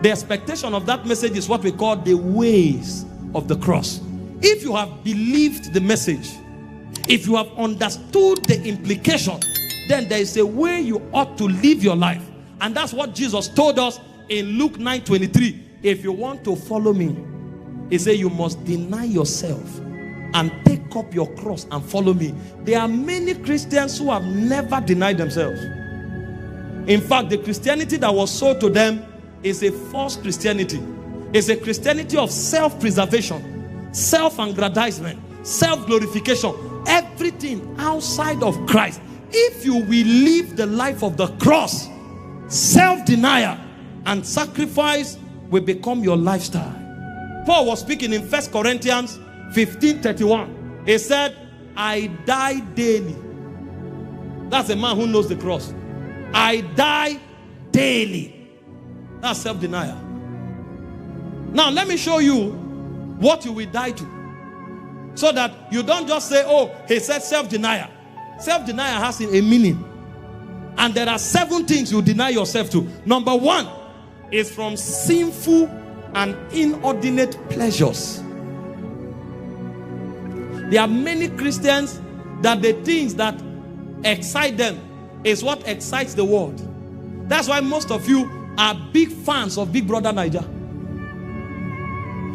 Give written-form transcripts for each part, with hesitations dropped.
The expectation of that message is what we call the ways of the cross. If you have believed the message, if you have understood the implication, then there is a way you ought to live your life. And that's what Jesus told us in Luke 9:23. If you want to follow me, he said you must deny yourself and take up your cross and follow me. There are many Christians who have never denied themselves. In fact, the Christianity that was sold to them is a false Christianity. It's a Christianity of self-preservation, self-aggrandizement, self-glorification, everything outside of Christ. If you will live the life of the cross, self-denial and sacrifice will become your lifestyle. Paul was speaking in 1 Corinthians 15:31. He said, I die daily. That's a man who knows the cross. I die daily. That's self-denial. Now let me show you what you will die to, so that you don't just say, oh, he said self-denial. Self-denial has a meaning. And there are 7 things you deny yourself to. Number 1 is from sinful and inordinate pleasures. There are many Christians that the things that excite them is what excites the world. That's why most of you are big fans of Big Brother Naija.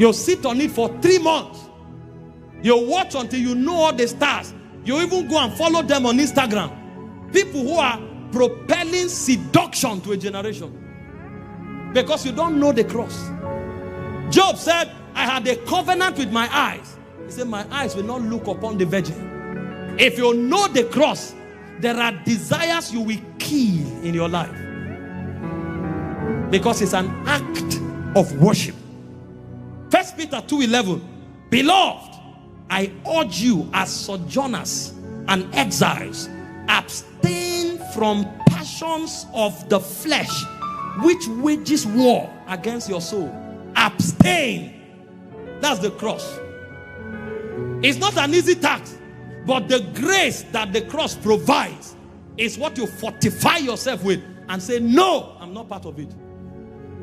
You'll sit on it for 3 months. You'll watch until you know all the stars. You even go and follow them on Instagram. People who are propelling seduction to a generation because you don't know the cross. Job said, I had a covenant with my eyes. He said, my eyes will not look upon the virgin. If you know the cross, there are desires you will kill in your life, because it's an act of worship. 1 Peter 2:11. Beloved, I urge you as sojourners and exiles, abstain from passions of the flesh, which wages war against your soul. Abstain. That's the cross. It's not an easy task, but the grace that the cross provides is what you fortify yourself with and say, no, I'm not part of it.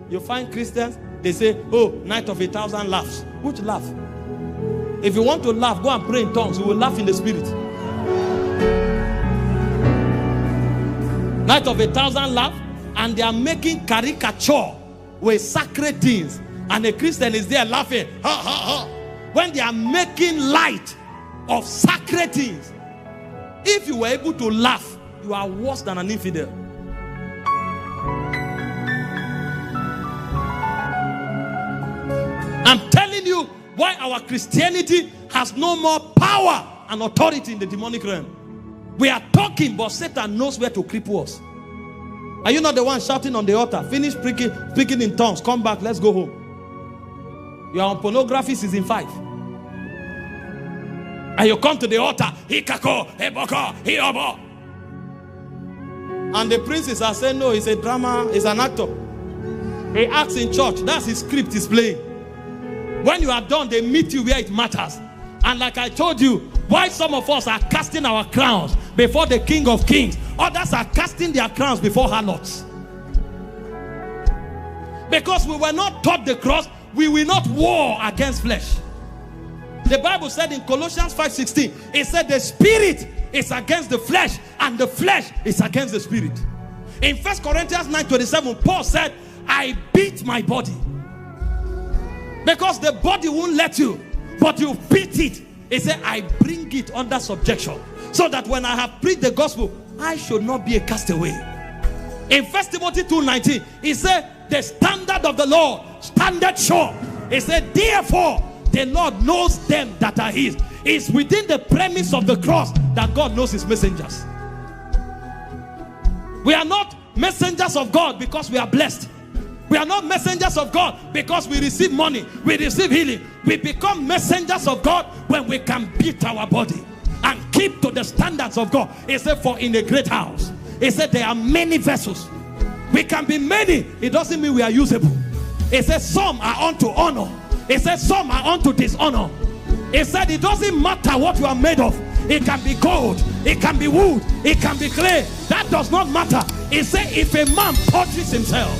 You find Christians, they say, oh, night of 1,000 laughs. Which laugh? If you want to laugh, go and pray in tongues. You will laugh in the spirit. Night of 1,000 laughs, and they are making caricature with sacred things, and a Christian is there laughing, ha ha ha, when they are making light of sacred things. If you were able to laugh, you are worse than an infidel. I'm telling you why our Christianity has no more power and authority in the demonic realm. We are talking, but Satan knows where to cripple us. Are you not the one shouting on the altar? Finish speaking in tongues. Come back. Let's go home. You are on pornography season 5. And you come to the altar. And the princes are saying, no, it's a drama. It's an actor. He acts in church. That's his script he's playing. When you are done, they meet you where it matters. And like I told you, why some of us are casting our crowns before the King of Kings, others are casting their crowns before harlots. Because we were not taught the cross, we will not war against flesh. The Bible said in Colossians 5:16, it said the spirit is against the flesh and the flesh is against the spirit. In 1 Corinthians 9:27, Paul said, I beat my body. Because the body won't let you, but you beat it. He said, I bring it under subjection, so that when I have preached the gospel, I should not be a castaway. In 1 Timothy 2:19, he said, the standard of the Lord standeth sure. He said, therefore, the Lord knows them that are his. It's within the premise of the cross that God knows his messengers. We are not messengers of God because we are blessed. We are not messengers of God because we receive money, we receive healing. We become messengers of God when we can beat our body and keep to the standards of God. He said, for in a great house, he said, there are many vessels. We can be many. It doesn't mean we are usable. He said, some are unto honor. He said, some are unto dishonor. He said, it doesn't matter what you are made of. It can be gold, it can be wood, it can be clay. That does not matter. He said, if a man purges himself,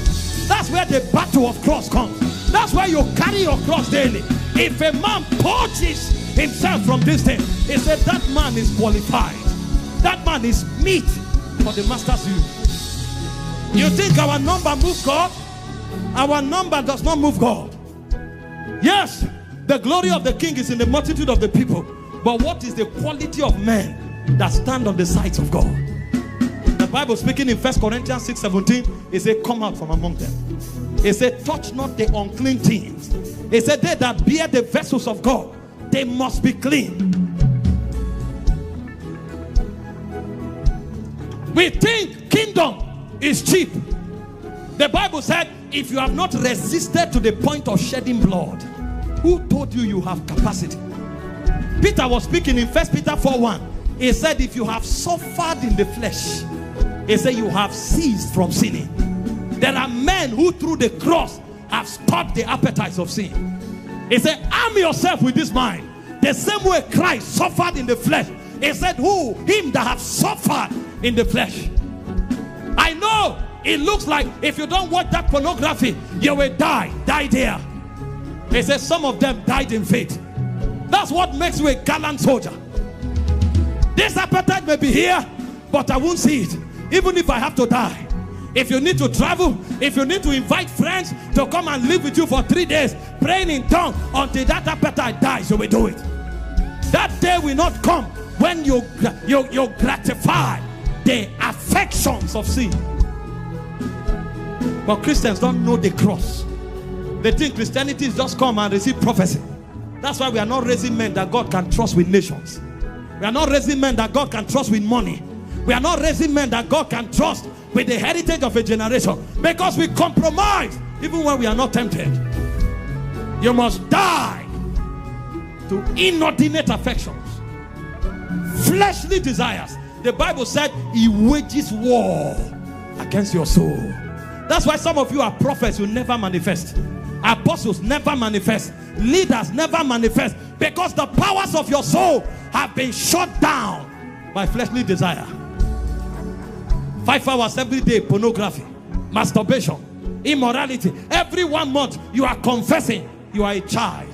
That's where the battle of cross comes. That's why you carry your cross daily. If a man purges himself from this thing, he said that man is qualified. That man is meat for the master's use. You think our number moves God? Our number does not move God. Yes, the glory of the king is in the multitude of the people. But what is the quality of men that stand on the sides of God? The Bible speaking in 1 Corinthians 6:17, it said, come out from among them. It said, touch not the unclean things. It said, they that bear the vessels of God, they must be clean. We think kingdom is cheap. The Bible said, if you have not resisted to the point of shedding blood, who told you you have capacity? Peter was speaking in 1 Peter 4:1. He said, if you have suffered in the flesh, he said you have ceased from sinning. There are men who through the cross have stopped the appetites of sin. He said, arm yourself with this mind. The same way Christ suffered in the flesh. He said, who? Him that have suffered in the flesh. I know it looks like if you don't watch that pornography, you will die there. He said some of them died in faith. That's what makes you a gallant soldier. This appetite may be here, but I won't see it, even if I have to die. If you need to travel, if you need to invite friends to come and live with you for 3 days, praying in tongues until that appetite dies, you will do it. That day will not come when you gratify the affections of sin. But Christians don't know the cross. They think Christianity is just come and receive prophecy. That's why we are not raising men that God can trust with nations. We are not raising men that God can trust with money. We are not raising men that God can trust with the heritage of a generation, because we compromise even when we are not tempted. You must die to inordinate affections, fleshly desires. The Bible said he wages war against your soul. That's why some of you are prophets who never manifest, apostles never manifest, leaders never manifest, because the powers of your soul have been shut down by fleshly desire. 5 hours every day, pornography, masturbation, immorality. Every 1 month you are confessing you are a child.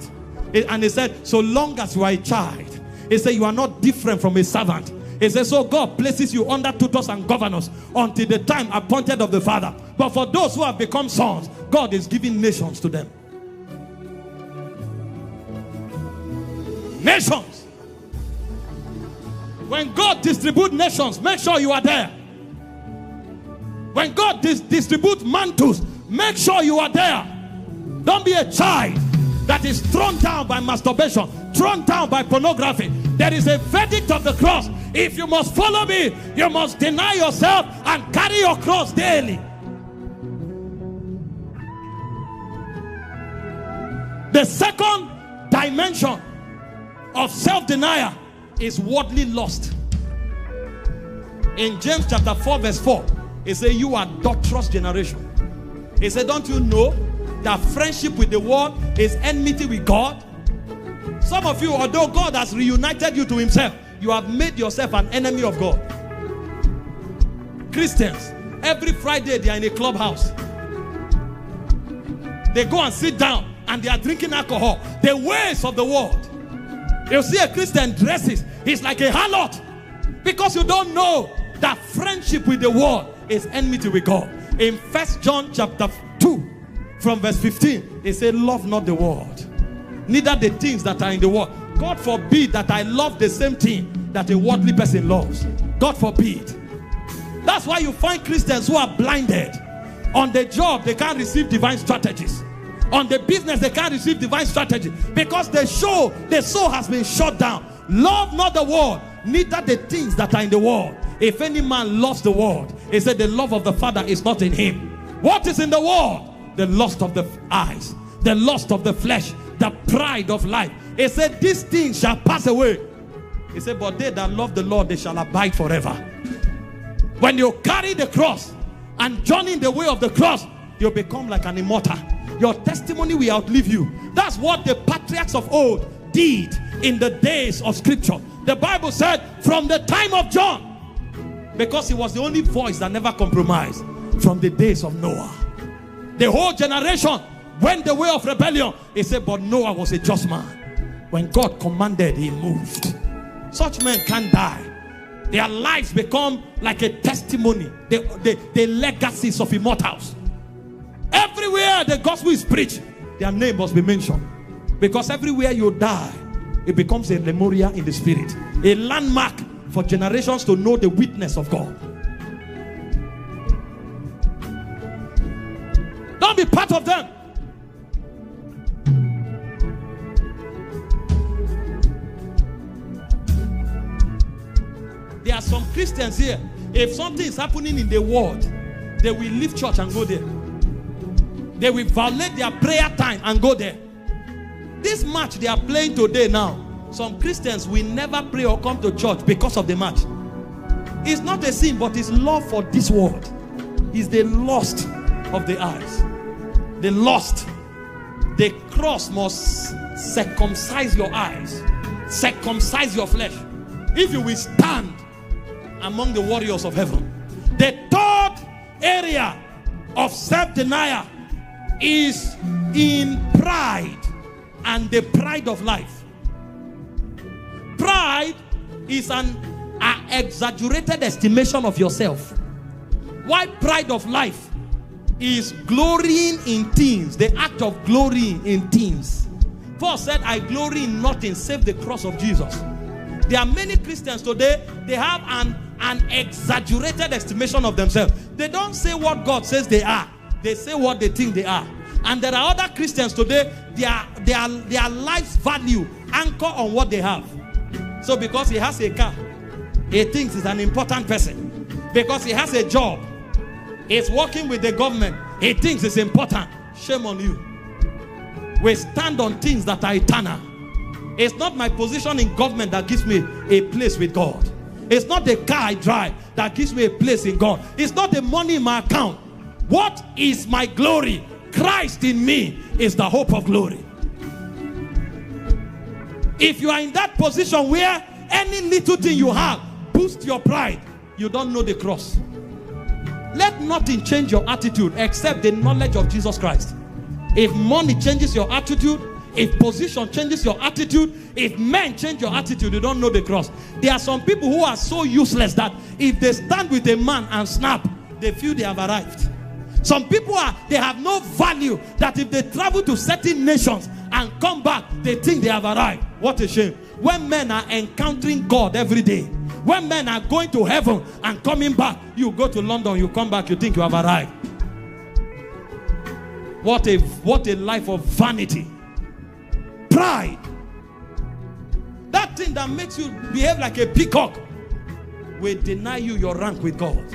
And he said, so long as you are a child, he said, you are not different from a servant. He said, so God places you under tutors and governors until the time appointed of the Father. But for those who have become sons, God is giving nations to them. Nations. When God distributes nations, make sure you are there. When God distributes mantles, make sure you are there. Don't be a child that is thrown down by masturbation, thrown down by pornography. There is a verdict of the cross. If you must follow me, you must deny yourself and carry your cross daily. The second dimension of self-denial is worldly lust. In James chapter 4 verse 4, it says, you are adulterous generation. He said, don't you know that friendship with the world is enmity with God? Some of you, although God has reunited you to himself, you have made yourself an enemy of God. Christians, every Friday they are in a clubhouse. They go and sit down and they are drinking alcohol. The ways of the world. You see a Christian dresses, he's like a harlot, because you don't know that friendship with the world is enmity with God. In 1 John chapter 2 from verse 15, it says, love not the world, neither the things that are in the world. God forbid that I love the same thing that a worldly person loves. God forbid. That's why you find Christians who are blinded. On the job, they can't receive divine strategies. On the business, they can't receive divine strategy, because the soul has been shut down. Love not the world, neither the things that are in the world. If any man loves the world, he said the love of the Father is not in him. What is in the world? The lust of the eyes, the lust of the flesh, the pride of life. He said these things shall pass away. He said, but they that love the Lord, they shall abide forever. When you carry the cross and journey in the way of the cross, you become like an immortal. Your testimony will outlive you. That's what the patriarchs of old did in the days of scripture. The Bible said from the time of John, because he was the only voice that never compromised, from the days of Noah. The whole generation went the way of rebellion. He said, but Noah was a just man. When God commanded, he moved. Such men can't die. Their lives become like a testimony. The legacies of immortals. Everywhere the gospel is preached, their name must be mentioned. Because everywhere you die, it becomes a memorial in the spirit. A landmark for generations to know the witness of God. Don't be part of them. There are some Christians here. If something is happening in the world, they will leave church and go there. They will violate their prayer time and go there. This match they are playing today now, some Christians will never pray or come to church because of the match. It's not a sin, but it's love for this world. It's the lust of the eyes. The lust. The cross must circumcise your eyes, circumcise your flesh, if you will stand among the warriors of heaven. The third area of self-denial is in pride and the pride of life. Pride is an exaggerated estimation of yourself. Why pride of life is glorying in things, the act of glorying in things. Paul said, I glory in nothing save the cross of Jesus. There are many Christians today, they have an exaggerated estimation of themselves. They don't say what God says they are. They say what they think they are. And there are other Christians today, their life's value anchor on what they have. So because he has a car, he thinks he's an important person. Because he has a job, he's working with the government, he thinks it's important. Shame on you. We stand on things that are eternal. It's not my position in government that gives me a place with God. It's not the car I drive that gives me a place in God. It's not the money in my account. What is my glory? Christ in me is the hope of glory. If you are in that position where any little thing you have boosts your pride, you don't know the cross. Let nothing change your attitude except the knowledge of Jesus Christ. If money changes your attitude, if position changes your attitude, if men change your attitude, you don't know the cross. There are some people who are so useless that if they stand with a man and snap, they feel they have arrived. Some people they have no value, that if they travel to certain nations and come back, they think they have arrived. What a shame. When men are encountering God every day, when men are going to heaven and coming back, you go to London, you come back, you think you have arrived. What a life of vanity. Pride. That thing that makes you behave like a peacock will deny you your rank with God.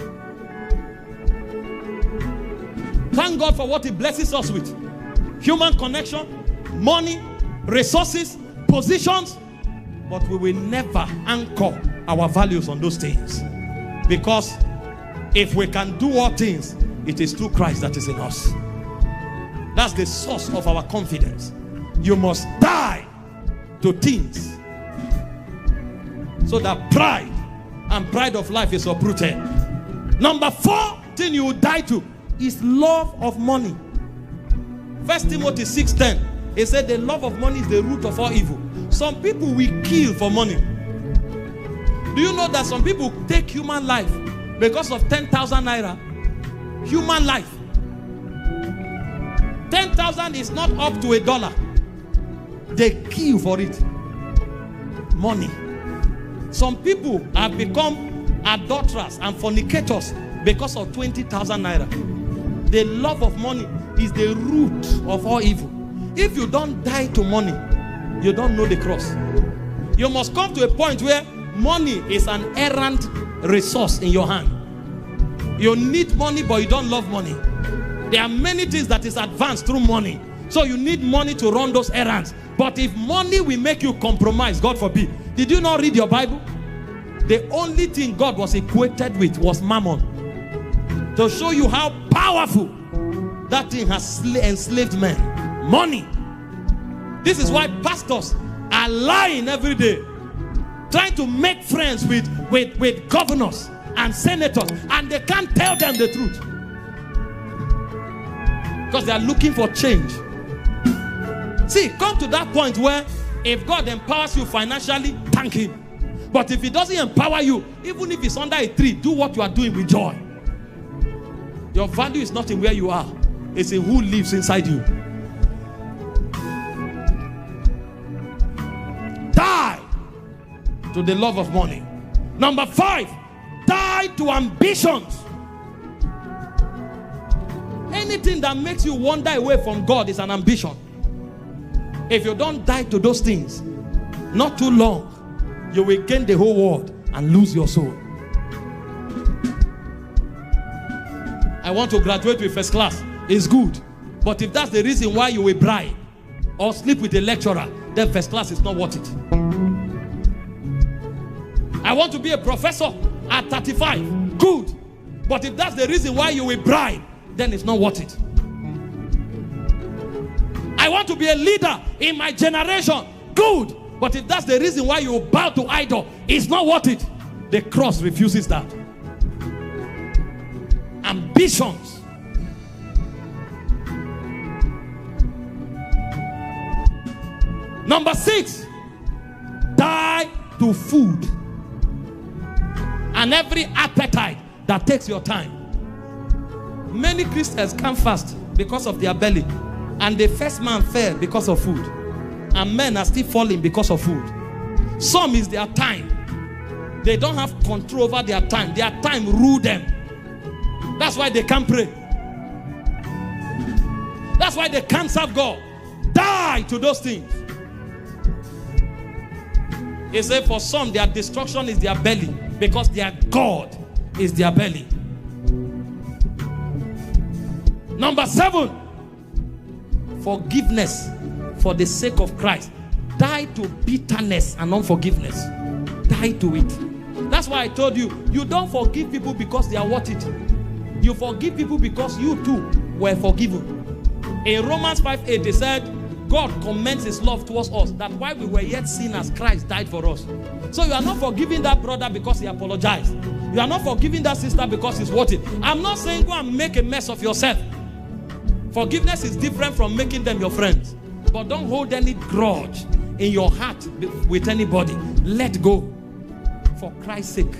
Thank God for what he blesses us with. Human connection, money, resources, positions. But we will never anchor our values on those things. Because if we can do all things, it is through Christ that is in us. That's the source of our confidence. You must die to things so that pride and pride of life is uprooted. Number 4 thing you will die to is love of money. 1 Timothy 6:10, it said the love of money is the root of all evil. Some people will kill for money. Do you know that some people take human life because of 10,000 naira? Human life. 10,000 is not up to $1. They kill for it. Money. Some people have become adulterers and fornicators because of 20,000 naira. The love of money is the root of all evil. If you don't die to money, you don't know the cross. You must come to a point where money is an errant resource in your hand. You need money, but you don't love money. There are many things that is advanced through money. So you need money to run those errands. But if money will make you compromise, God forbid. Did you not read your Bible? The only thing God was equated with was mammon. To show you how powerful that thing has enslaved men. Money. This is why pastors are lying every day, trying to make friends with governors and senators, and they can't tell them the truth. because they are looking for change. See, come to that point where if God empowers you financially, thank him. But if he doesn't empower you, even if it's under a tree, do what you are doing with joy. Your value is not in where you are, it's in who lives inside you. Die to the love of money. Number 5, die to ambitions. Anything that makes you wander away from God is an ambition. If you don't die to those things, not too long, you will gain the whole world and lose your soul. I want to graduate with first class. It's good. But if that's the reason why you will bribe or sleep with a lecturer, then first class is not worth it. I want to be a professor at 35. Good. But if that's the reason why you will bribe, then it's not worth it. I want to be a leader in my generation. Good. But if that's the reason why you bow to idol, it's not worth it. The cross refuses that. Ambitions. Number 6, die to food and every appetite that takes your time. Many Christians can't fast because of their belly, and the first man fell because of food, and men are still falling because of food. Some is their time. They don't have control over their time. Their time rule them. That's why they can't pray. That's why they can't serve God. Die to those things. He said for some their destruction is their belly, because their God is their belly. Number 7, forgiveness for the sake of Christ. Die to bitterness and unforgiveness. Die to it. That's why I told you, you don't forgive people because they are worth it. You forgive people because you too were forgiven. In Romans 5:8 they said, God commends his love towards us, that while we were yet sinners, Christ died for us. So you are not forgiving that brother because he apologized. You are not forgiving that sister because he's worth it. I'm not saying go and make a mess of yourself. Forgiveness is different from making them your friends. But don't hold any grudge in your heart with anybody. Let go. For Christ's sake.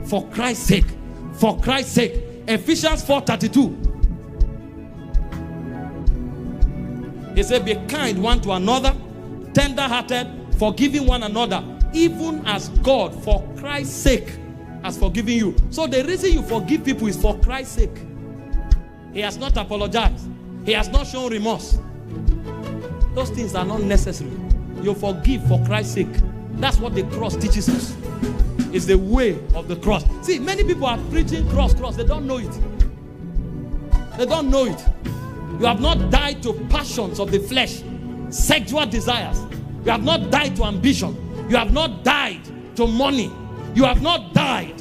For Christ's sake. For Christ's sake. Ephesians 4:32. He said, be kind one to another, tender-hearted, forgiving one another, even as God, for Christ's sake, has forgiven you. So the reason you forgive people is for Christ's sake. He has not apologized. He has not shown remorse. Those things are not necessary. You forgive for Christ's sake. That's what the cross teaches us. It's the way of the cross. See, many people are preaching cross. They don't know it. They don't know it. You have not died to passions of the flesh, sexual desires. You have not died to ambition. You have not died to money. You have not died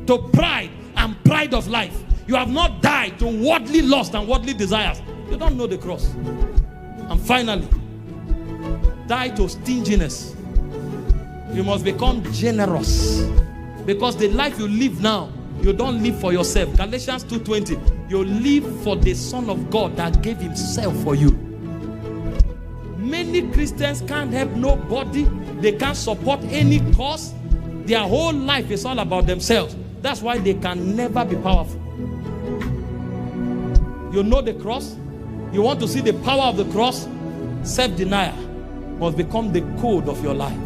to pride and pride of life. You have not died to worldly lust and worldly desires. You don't know the cross. And finally, die to stinginess. You must become generous, because the life you live now, you don't live for yourself. Galatians 2:20. You live for the Son of God that gave himself for you. Many Christians can't help nobody. They can't support any cause. Their whole life is all about themselves. That's why they can never be powerful. You know the cross? You want to see the power of the cross? Self-denial must become the code of your life.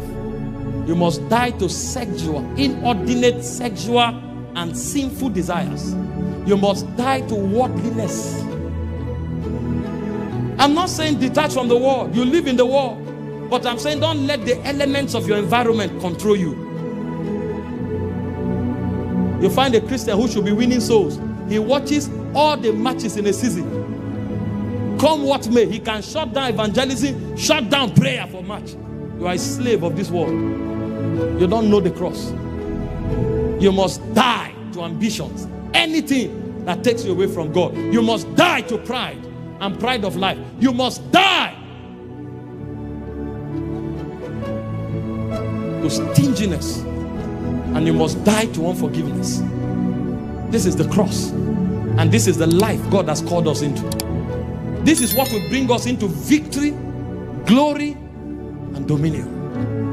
You must die to sexual, inordinate sexual and sinful desires. You must die to worldliness. I'm not saying detach from the world. You live in the world. But I'm saying don't let the elements of your environment control you. You find a Christian who should be winning souls. He watches all the matches in a season. Come what may, he can shut down evangelism, shut down prayer for match. You are a slave of this world. You don't know the cross. You must die to ambitions. Anything that takes you away from God. You must die to pride and pride of life. You must die to stinginess. And you must die to unforgiveness. This is the cross. And this is the life God has called us into. This is what will bring us into victory, glory, and dominion.